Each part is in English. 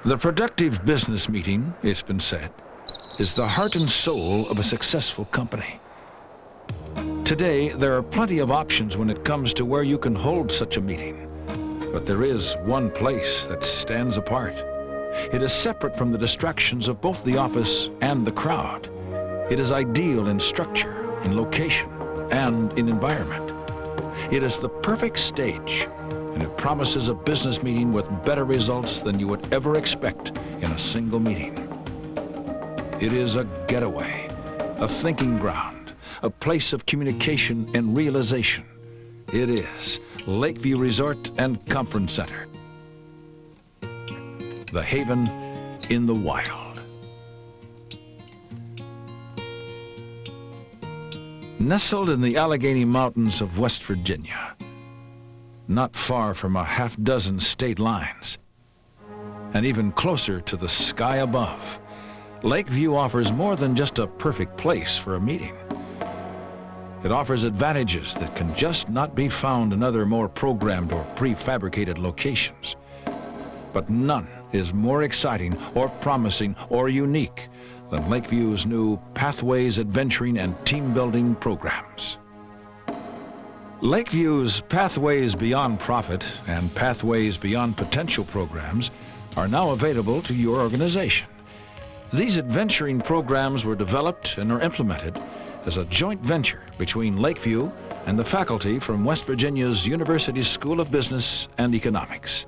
The productive business meeting, it's been said, is the heart and soul of a successful company. Today, there are plenty of options when it comes to where you can hold such a meeting. But there is one place that stands apart. It is separate from the distractions of both the office and the crowd. It is ideal in structure, in location, and in environment. It is the perfect stage, and it promises a business meeting with better results than you would ever expect in a single meeting. It is a getaway, a thinking ground, a place of communication and realization. It is Lakeview Resort and Conference Center, the haven in the wild. Nestled in the Allegheny Mountains of West Virginia, not far from a half-dozen state lines, and even closer to the sky above, Lakeview offers more than just a perfect place for a meeting. It offers advantages that can just not be found in other more programmed or prefabricated locations. But none is more exciting or promising or unique than Lakeview's new Pathways Adventuring and Team Building programs. Lakeview's Pathways Beyond Profit and Pathways Beyond Potential programs are now available to your organization. These adventuring programs were developed and are implemented as a joint venture between Lakeview and the faculty from West Virginia's University School of Business and Economics.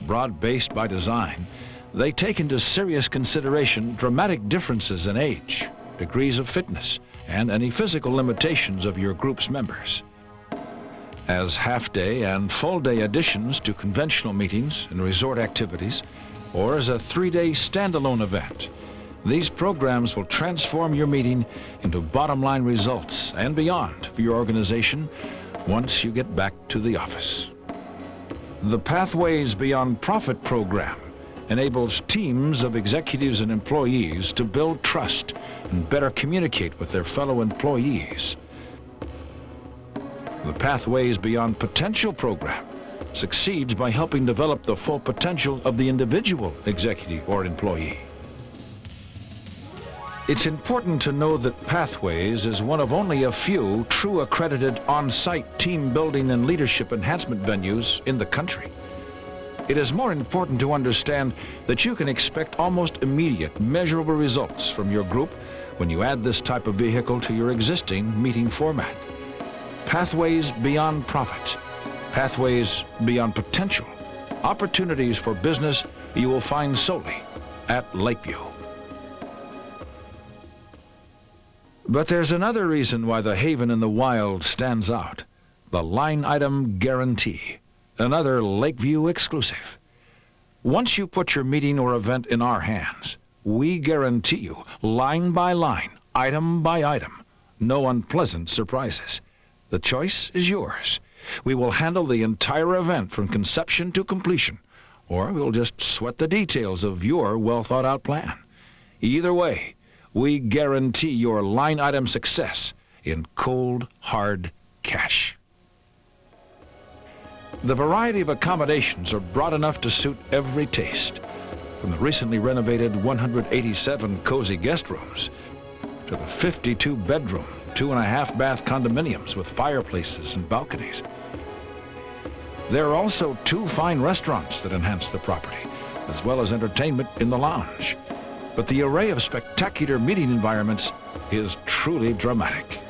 Broad-based by design, they take into serious consideration dramatic differences in age, degrees of fitness, and any physical limitations of your group's members. As half-day and full-day additions to conventional meetings and resort activities, or as a 3-day standalone event, these programs will transform your meeting into bottom-line results and beyond for your organization once you get back to the office. The Pathways Beyond Profit program enables teams of executives and employees to build trust and better communicate with their fellow employees. The Pathways Beyond Potential program succeeds by helping develop the full potential of the individual executive or employee. It's important to know that Pathways is one of only a few true accredited on-site team building and leadership enhancement venues in the country. It is more important to understand that you can expect almost immediate, measurable results from your group when you add this type of vehicle to your existing meeting format. Pathways Beyond Profit, Pathways Beyond Potential, opportunities for business you will find solely at Lakeview. But there's another reason why the haven in the wild stands out: the line item guarantee, another Lakeview exclusive. Once you put your meeting or event in our hands, we guarantee you, line by line, item by item, no unpleasant surprises. The choice is yours. We will handle the entire event from conception to completion, or we'll just sweat the details of your well-thought-out plan. Either way, we guarantee your line item success in cold, hard cash. The variety of accommodations are broad enough to suit every taste, from the recently renovated 187 cozy guest rooms to the 52-bedroom, 2.5-bath condominiums with fireplaces and balconies. There are also 2 fine restaurants that enhance the property, as well as entertainment in the lounge. But the array of spectacular meeting environments is truly dramatic.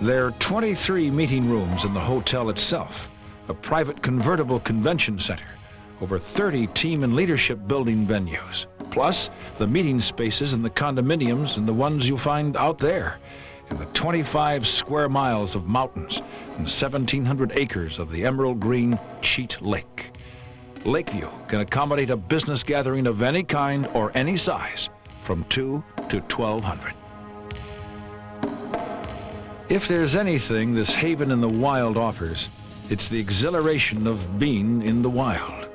There are 23 meeting rooms in the hotel itself, a private convertible convention center, over 30 team and leadership building venues, plus the meeting spaces in the condominiums and the ones you'll find out there in the 25 square miles of mountains and 1,700 acres of the emerald green Cheat Lake. Lakeview can accommodate a business gathering of any kind or any size, from 2 to 1,200. If there's anything this haven in the wild offers, it's the exhilaration of being in the wild.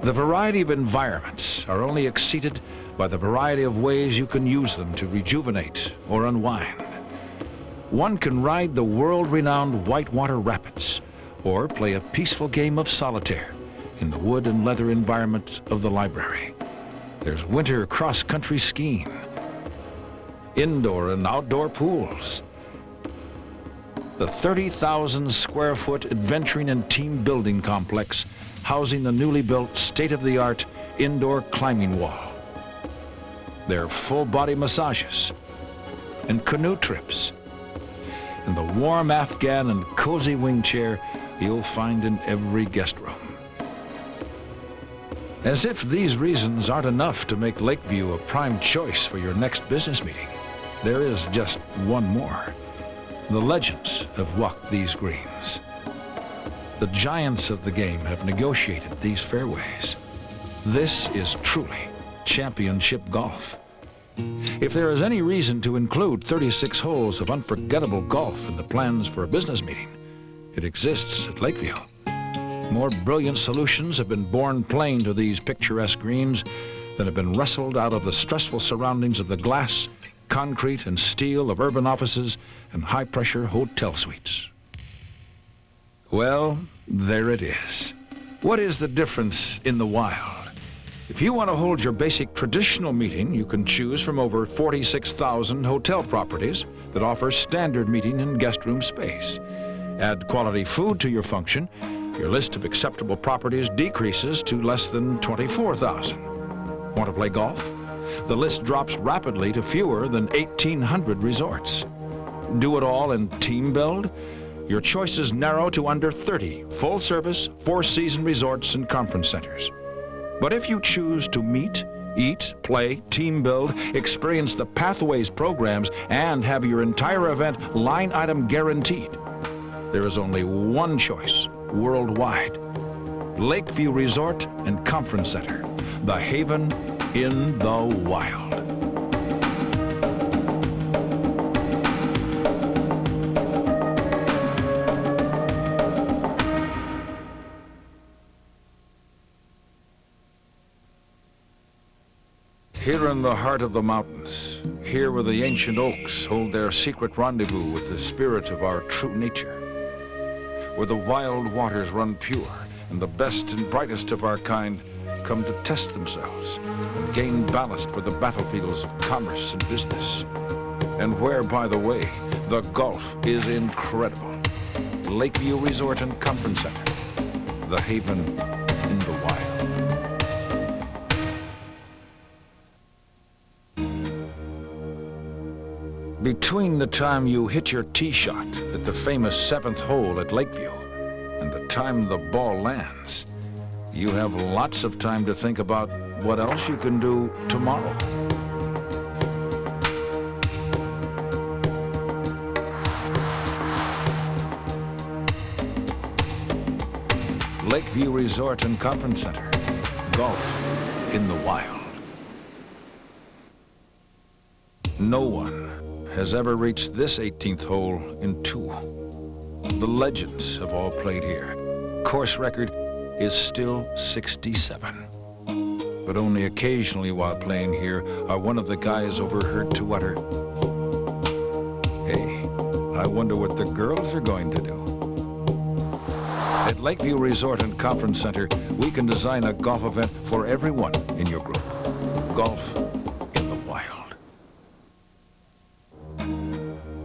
The variety of environments are only exceeded by the variety of ways you can use them to rejuvenate or unwind. One can ride the world-renowned whitewater rapids, or play a peaceful game of solitaire in the wood and leather environment of the library. There's winter cross-country skiing, indoor and outdoor pools, the 30,000 square foot adventuring and team building complex housing the newly built state-of-the-art indoor climbing wall. There are full-body massages and canoe trips, and the warm Afghan and cozy wing chair you'll find in every guest room. As if these reasons aren't enough to make Lakeview a prime choice for your next business meeting, there is just one more. The legends have walked these greens. The giants of the game have negotiated these fairways. This is truly championship golf. If there is any reason to include 36 holes of unforgettable golf in the plans for a business meeting, it exists at Lakeview. More brilliant solutions have been born plain to these picturesque greens than have been wrestled out of the stressful surroundings of the glass, concrete, and steel of urban offices and high-pressure hotel suites. Well, there it is. What is the difference in the wild? If you want to hold your basic traditional meeting, you can choose from over 46,000 hotel properties that offer standard meeting and guest room space. Add quality food to your function, your list of acceptable properties decreases to less than 24,000. Want to play golf? The list drops rapidly to fewer than 1,800 resorts. Do it all in team build? Your choices narrow to under 30 full-service, four-season resorts and conference centers. But if you choose to meet, eat, play, team build, experience the Pathways programs, and have your entire event line item guaranteed, there is only one choice worldwide. Lakeview Resort and Conference Center, the haven in the wild. Here in the heart of the mountains, here where the ancient oaks hold their secret rendezvous with the spirit of our true nature, where the wild waters run pure and the best and brightest of our kind come to test themselves and gain ballast for the battlefields of commerce and business, and where, by the way, the golf is incredible. Lakeview Resort and Conference Center, the haven in the wild. Between the time you hit your tee shot at the famous 7th hole at Lakeview and the time the ball lands, you have lots of time to think about what else you can do tomorrow. Lakeview Resort and Conference Center, golf in the wild. No one has ever reached this 18th hole in 2. The legends have all played here. Course record is still 67. But only occasionally while playing here are one of the guys overheard to utter, "Hey, I wonder what the girls are going to do." At Lakeview Resort and Conference Center, we can design a golf event for everyone in your group. Golf in the wild.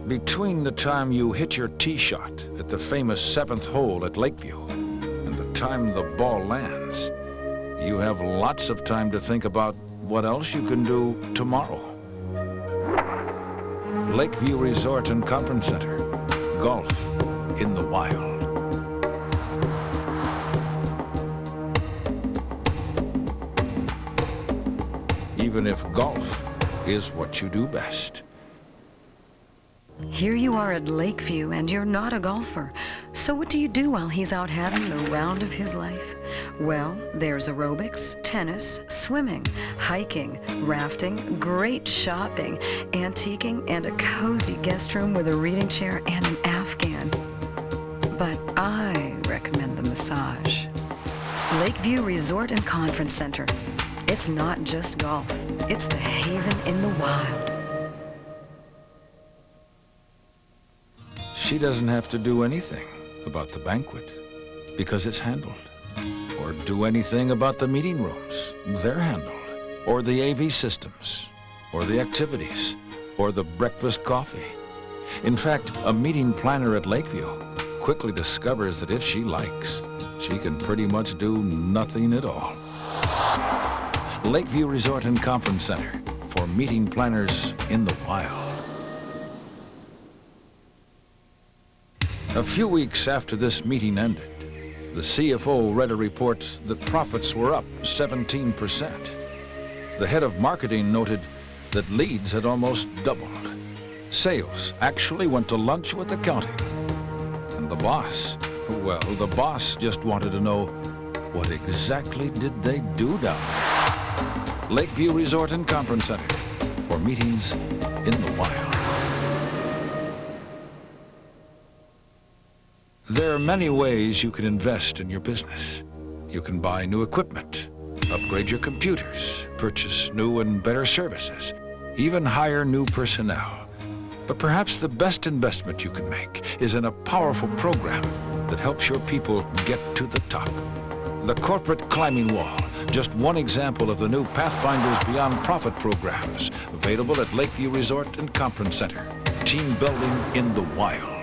Between the time you hit your tee shot at the famous 7th hole at Lakeview and the time the ball lands, you have lots of time to think about what else you can do tomorrow. Lakeview Resort and Conference Center, golf in the wild. Even if golf is what you do best. Here you are at Lakeview, and you're not a golfer. So what do you do while he's out having the round of his life? Well, there's aerobics, tennis, swimming, hiking, rafting, great shopping, antiquing, and a cozy guest room with a reading chair and an Afghan. But I recommend the massage. Lakeview Resort and Conference Center. It's not just golf. It's the haven in the wild. She doesn't have to do anything about the banquet because it's handled. or do anything about the meeting rooms. They're handled. Or the AV systems, or the activities, or the breakfast coffee. In fact, a meeting planner at Lakeview quickly discovers that if she likes, she can pretty much do nothing at all. Lakeview Resort and Conference Center for meeting planners in the wild. A few weeks after this meeting ended, the CFO read a report that profits were up 17%. The head of marketing noted that leads had almost doubled. Sales actually went to lunch with accounting. And the boss, well, the boss just wanted to know, what exactly did they do down there? Lakeview Resort and Conference Center for meetings in the wild. There are many ways you can invest in your business. You can buy new equipment, upgrade your computers, purchase new and better services, even hire new personnel. But perhaps the best investment you can make is in a powerful program that helps your people get to the top. The Corporate Climbing Wall, just one example of the new Pathfinders Beyond Profit programs available at Lakeview Resort and Conference Center. Team building in the wild.